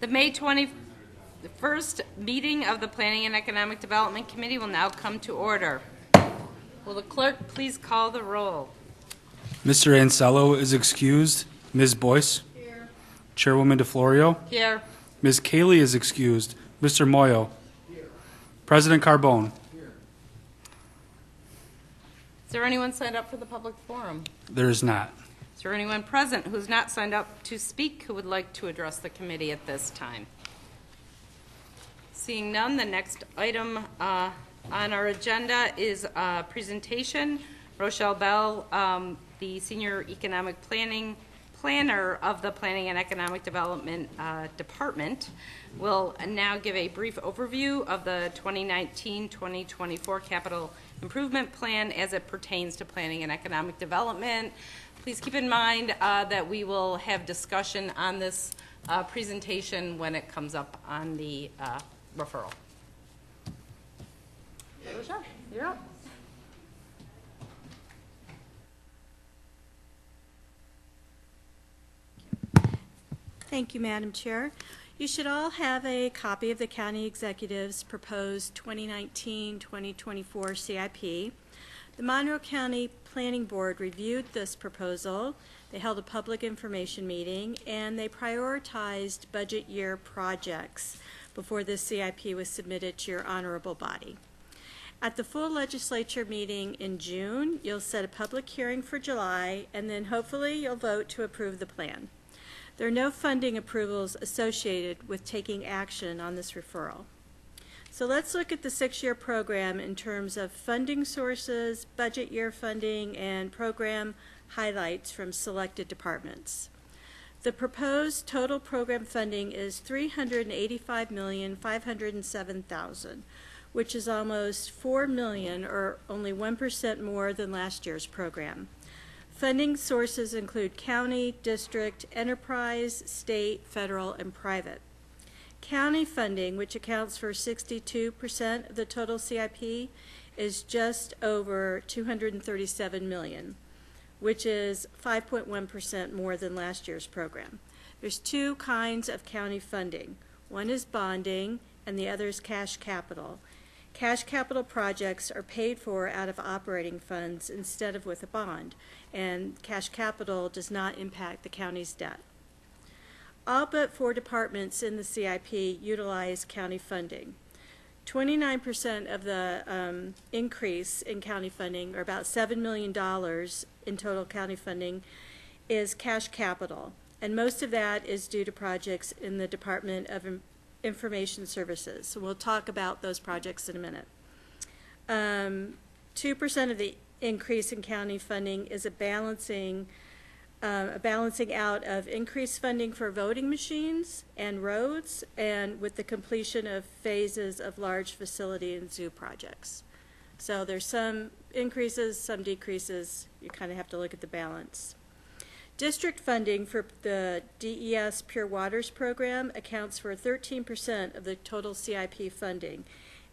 The May 21st meeting of the Planning and Economic Development Committee will now come to order. Will the clerk please call the roll? Mr. Ansello is excused. Ms. Boyce? Here. Chairwoman DeFlorio? Here. Ms. Cayley is excused. Mr. Moyo? Here. President Carbone? Here. Is there anyone signed up for the public forum? There is not. Is there anyone present who's not signed up to speak who would like to address the committee at this time? Seeing none, the next item on our agenda is a presentation. Rochelle Bell, the Senior Economic Planner of the Planning and Economic Development Department, will now give a brief overview of the 2019-2024 Capital Improvement Plan as it pertains to planning and economic development. Please keep in mind that we will have discussion on this presentation when it comes up on the referral. Rochelle, you're up. Thank you, Madam Chair. You should all have a copy of the County Executive's proposed 2019-2024 CIP. The Monroe County Planning Board reviewed this proposal. They held a public information meeting, and they prioritized budget year projects before this CIP was submitted to your honorable body. At the full legislature meeting in June, you'll set a public hearing for July, and then hopefully you'll vote to approve the plan. There are no funding approvals associated with taking action on this referral. So let's look at the 6-year program in terms of funding sources, budget year funding, and program highlights from selected departments. The proposed total program funding is $385,507,000, which is almost $4 million, or only 1% more than last year's program. Funding sources include county, district, enterprise, state, federal, and private. County funding, which accounts for 62% of the total CIP, is just over $237 million, which is 5.1% more than last year's program. There's two kinds of county funding. One is bonding, and the other is cash capital. Cash capital projects are paid for out of operating funds instead of with a bond, and cash capital does not impact the county's debt. All but 4 departments in the CIP utilize county funding. 29% of the increase in county funding, or about $7 million in total county funding, is cash capital, and most of that is due to projects in the Department of Information Services. So we'll talk about those projects in a minute. 2% of the increase in county funding is a balancing out of increased funding for voting machines and roads, and with the completion of phases of large facility and zoo projects. So there's some increases, some decreases. You kind of have to look at the balance. District funding for the DES Pure Waters program accounts for 13% of the total CIP funding,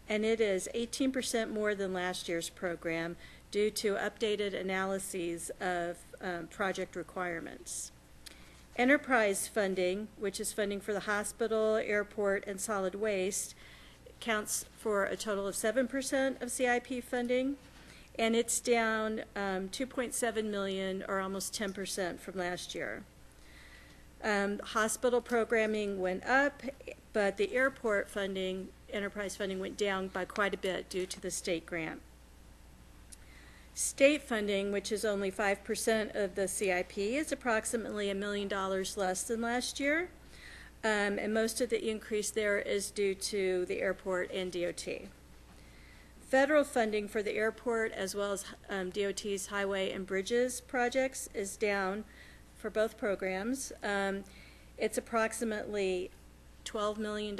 and it is 18% more than last year's program due to updated analyses of project requirements. Enterprise funding, which is funding for the hospital, airport, and solid waste, accounts for a total of 7% of CIP funding, and it's down $2.7 million, or almost 10% from last year. Hospital programming went up, but the airport funding, enterprise funding, went down by quite a bit due to the state grant. State funding, which is only 5% of the CIP, is approximately $1 million less than last year, and most of the increase there is due to the airport and DOT. Federal funding for the airport, as well as DOT's highway and bridges projects, is down for both programs. It's approximately $12 million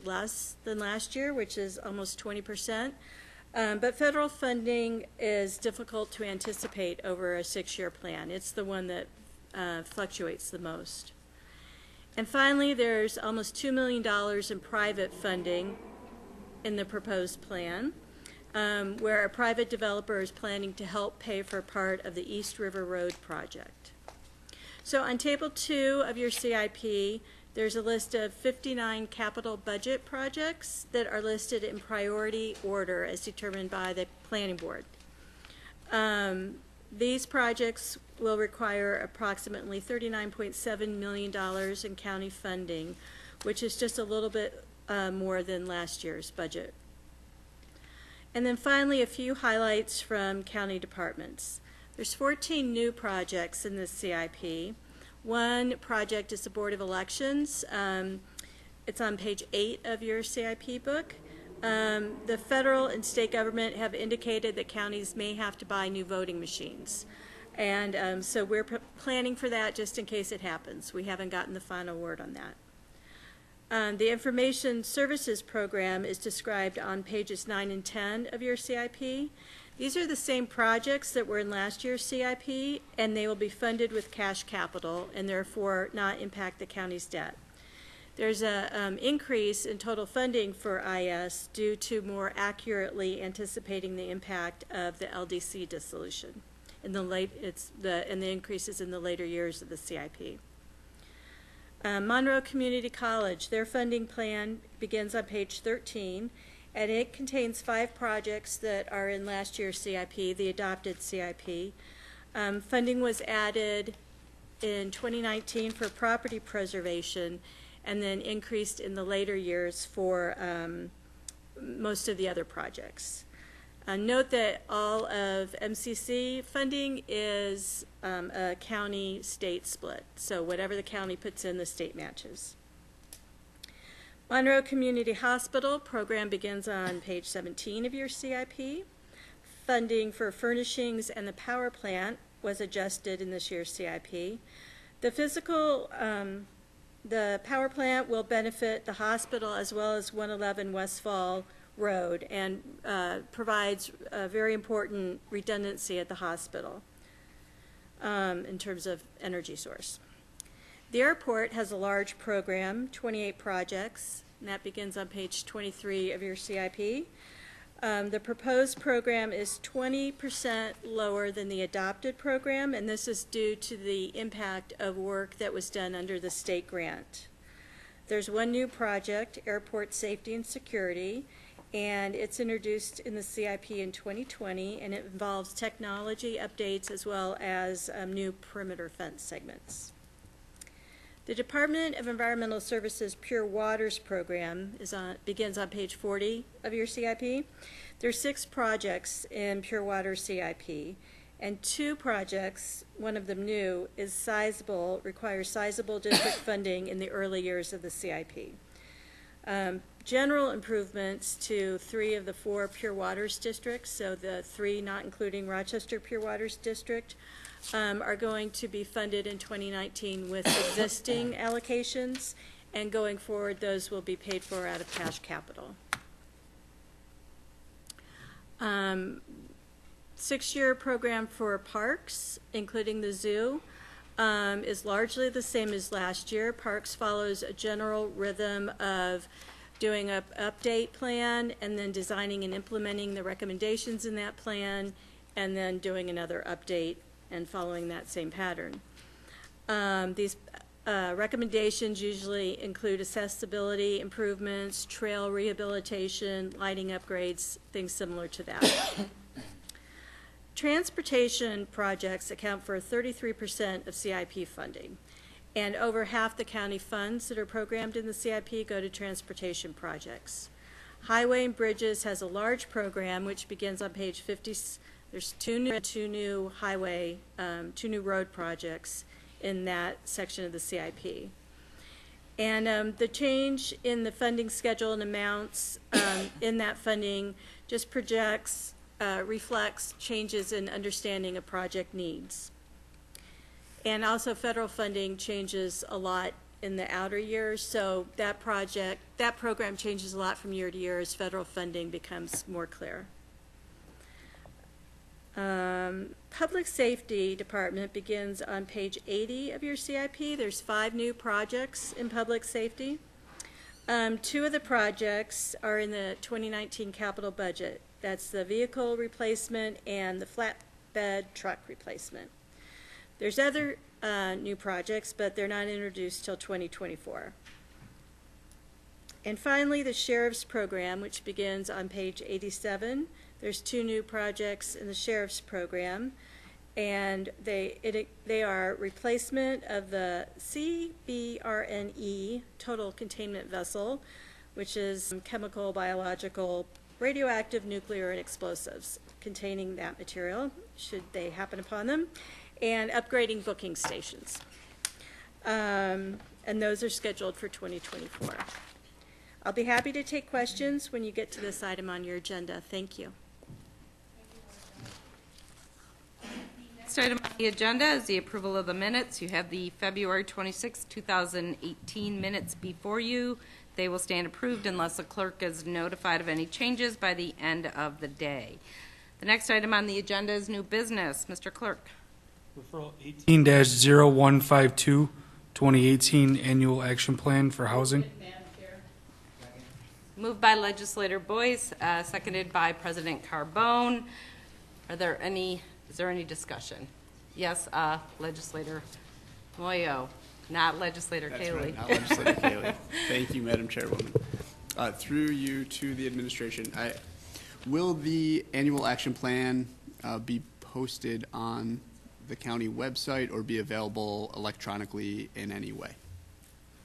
less than last year, which is almost 20%. But federal funding is difficult to anticipate over a 6-year plan. It's the one that fluctuates the most. And finally, there's almost $2 million in private funding in the proposed plan, where a private developer is planning to help pay for part of the East River Road project. So on Table 2 of your CIP, There's a list of 59 capital budget projects that are listed in priority order as determined by the Planning Board. These projects will require approximately $39.7 million in county funding, which is just a little bit more than last year's budget. And then finally, a few highlights from county departments. There's 14 new projects in this CIP. One project is the Board of Elections. It's on page 8 of your CIP book. The federal and state government have indicated that counties may have to buy new voting machines. And so we're planning for that just in case it happens. We haven't gotten the final word on that. The Information Services Program is described on pages 9 and 10 of your CIP. These are the same projects that were in last year's CIP, and they will be funded with cash capital and therefore not impact the county's debt. There's an increase in total funding for IS due to more accurately anticipating the impact of the LDC dissolution. And the increases in the later years of the CIP. Monroe Community College, their funding plan begins on page 13, and it contains 5 projects that are in last year's CIP, the adopted CIP. Funding was added in 2019 for property preservation, and then increased in the later years for most of the other projects. Note that all of MCC funding is a county-state split, so whatever the county puts in, the state matches. Monroe Community Hospital program begins on page 17 of your CIP. Funding for furnishings and the power plant was adjusted in this year's CIP. The power plant will benefit the hospital as well as 111 Westfall Road and provides a very important redundancy at the hospital in terms of energy source. The airport has a large program, 28 projects, and that begins on page 23 of your CIP. The proposed program is 20% lower than the adopted program, and this is due to the impact of work that was done under the state grant. There's one new project, Airport Safety and Security, and it's introduced in the CIP in 2020, and it involves technology updates as well as new perimeter fence segments. The Department of Environmental Services Pure Waters program begins on page 40 of your CIP. There are 6 projects in Pure Water CIP, and 2 projects, one of them new, is sizable, requires sizable district funding in the early years of the CIP. General improvements to 3 of the 4 Pure Waters districts, so the 3 not including Rochester Pure Waters District, are going to be funded in 2019 with existing allocations, and going forward those will be paid for out of cash capital. 6-year program for parks, including the zoo, is largely the same as last year. Parks follows a general rhythm of doing an update plan and then designing and implementing the recommendations in that plan and then doing another update and following that same pattern. These recommendations usually include accessibility improvements, trail rehabilitation, lighting upgrades, things similar to that. Transportation projects account for 33% of CIP funding, and over half the county funds that are programmed in the CIP go to transportation projects. Highway and Bridges has a large program which begins on page 50. There's two new road projects in that section of the CIP. And the change in the funding schedule and amounts in that funding just reflects changes in understanding of project needs. And also federal funding changes a lot in the outer years, so that program changes a lot from year to year as federal funding becomes more clear. Public Safety Department begins on page 80 of your CIP. There's 5 new projects in public safety. 2 of the projects are in the 2019 capital budget. That's the vehicle replacement and the flatbed truck replacement. There's other new projects, but they're not introduced till 2024. And finally, the Sheriff's Program, which begins on page 87. There's 2 new projects in the Sheriff's Program, and they are replacement of the CBRNE Total Containment Vessel, which is chemical, biological, radioactive, nuclear, and explosives containing that material, should they happen upon them, and upgrading booking stations. And those are scheduled for 2024. I'll be happy to take questions when you get to this item on your agenda. Thank you. Next item on the agenda is the approval of the minutes. You have the February 26, 2018 minutes before you. They will stand approved unless the clerk is notified of any changes by the end of the day. The next item on the agenda is new business. Mr. Clerk. Referral 18-0152, 2018 Annual Action Plan for Housing. Moved by Legislator Boyce, seconded by President Carbone. Is there any discussion? Yes, Legislator Moyo, not Legislator That's Cayley. right, not Legislator Cayley. Thank you, Madam Chairwoman. Through you to the administration, will the annual action plan be posted on the county website or be available electronically in any way?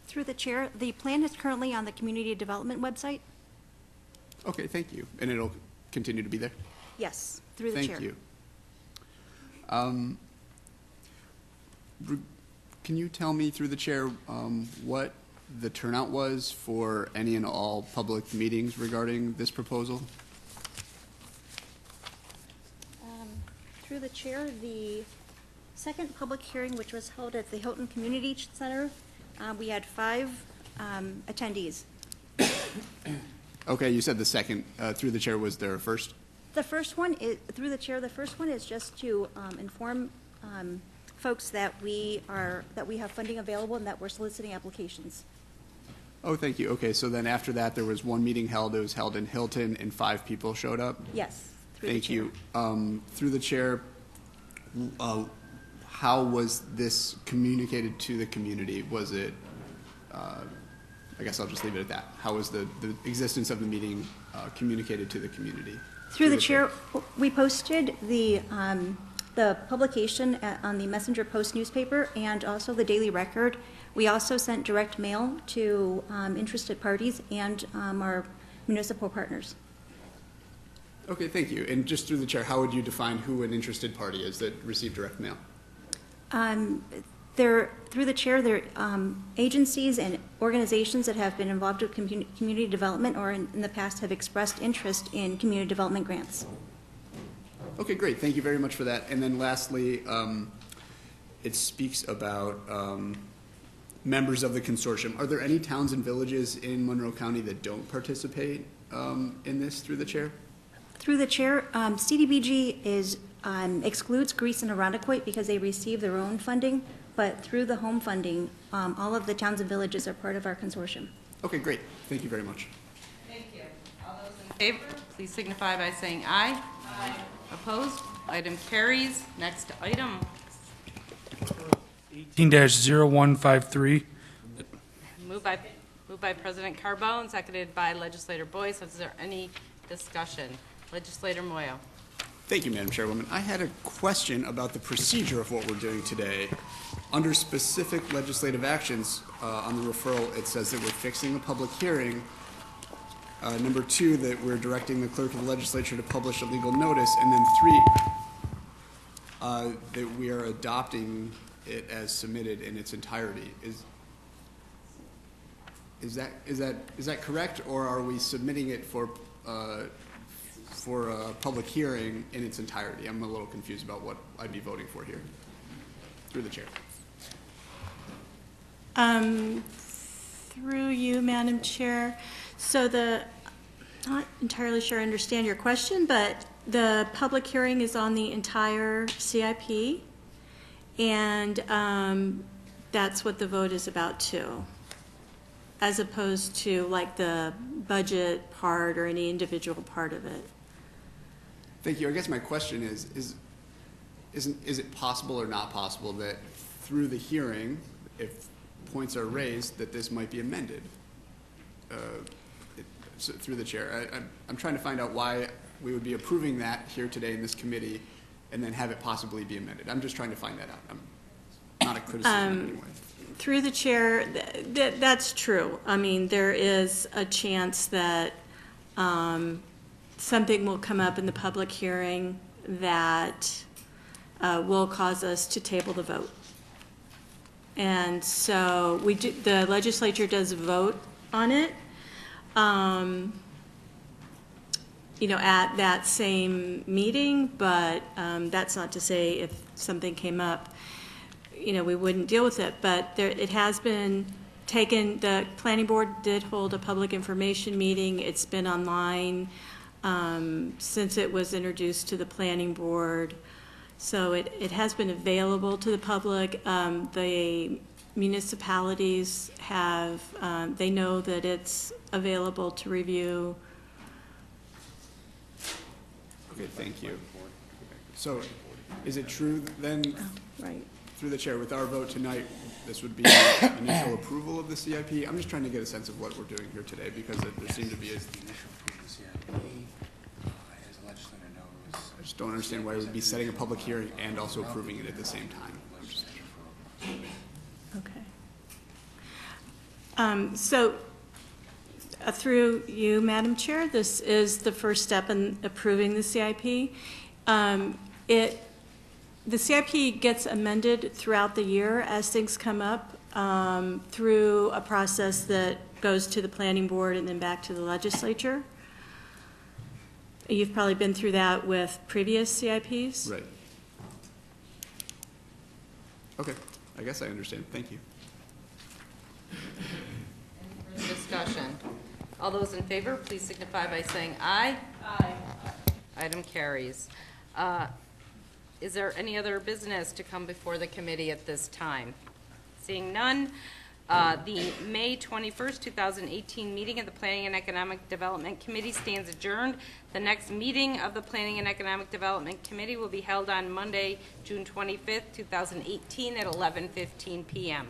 Through the chair, the plan is currently on the community development website. Okay, thank you. And it'll continue to be there? Yes, through the chair. Thank you. Can you tell me, through the chair, what the turnout was for any and all public meetings regarding this proposal? Through the chair, the second public hearing, which was held at the Hilton Community Center, we had 5 attendees. Okay, you said the second, through the chair, was there a first? The first one is, through the chair, the first one is just to inform folks that we have funding available and that we're soliciting applications. Oh, thank you. Okay, so then after that, there was one meeting held. It was held in Hilton, and 5 people showed up? Yes, through the Thank chair. you. Through the chair, how was this communicated to the community? Was it, I guess I'll just leave it at that. How was the existence of the meeting communicated to the community? Through the chair, we posted the publication on the Messenger Post newspaper and also the Daily Record. We also sent direct mail to interested parties and our municipal partners. Okay, thank you. And just through the chair, how would you define who an interested party is that received direct mail? Through the chair, there are agencies and organizations that have been involved with community development or in the past have expressed interest in community development grants. Okay, great. Thank you very much for that. And then lastly, it speaks about members of the consortium. Are there any towns and villages in Monroe County that don't participate in this, through the chair? Through the chair, CDBG excludes Greece and Irondequoit because they receive their own funding, but through the home funding, all of the towns and villages are part of our consortium. Okay, great. Thank you very much. Thank you. All those in favor, please signify by saying aye. Aye. Opposed? Item carries. Next item. 18-0153. Moved by President Carbone, seconded by Legislator Boyce. Is there any discussion? Legislator Moyo. Thank you, Madam Chairwoman. I had a question about the procedure of what we're doing today. Under specific legislative actions on the referral, it says that we're fixing a public hearing. Number 2, that we're directing the clerk of the legislature to publish a legal notice. And then 3, that we are adopting it as submitted in its entirety. Is that correct, or are we submitting it for a public hearing in its entirety? I'm a little confused about what I'd be voting for here. Through the chair. Through you, Madam Chair. So not entirely sure I understand your question, but the public hearing is on the entire CIP, and that's what the vote is about too, as opposed to like the budget part or any individual part of it. Thank you. I guess my question is it possible or not possible that through the hearing, if points are raised, that this might be amended through the chair. I'm trying to find out why we would be approving that here today in this committee and then have it possibly be amended. I'm just trying to find that out. I'm not a criticism anyway. Through the chair, that's true. I mean, there is a chance that something will come up in the public hearing that will cause us to table the vote. And so the legislature does vote on it, at that same meeting, but that's not to say if something came up, we wouldn't deal with it. But it has been taken, the planning board did hold a public information meeting. It's been online since it was introduced to the planning board. So it has been available to the public. The municipalities have, they know that it's available to review. Okay, thank you. So is it true then, Right. through the chair, with our vote tonight, this would be initial approval of the CIP? I'm just trying to get a sense of what we're doing here today because there seemed to be a... I just don't understand why we would be setting a public hearing and also approving it at the same time. Okay. Through you, Madam Chair, this is the first step in approving the CIP. The CIP gets amended throughout the year as things come up through a process that goes to the planning board and then back to the legislature. You've probably been through that with previous CIPs. Right. Okay, I guess I understand. Thank you. Any further discussion? All those in favor, please signify by saying aye. Aye. Item carries. Is there any other business to come before the committee at this time? Seeing none, the May 21st, 2018 meeting of the Planning and Economic Development Committee stands adjourned. The next meeting of the Planning and Economic Development Committee will be held on Monday, June 25th, 2018 at 11:15 p.m.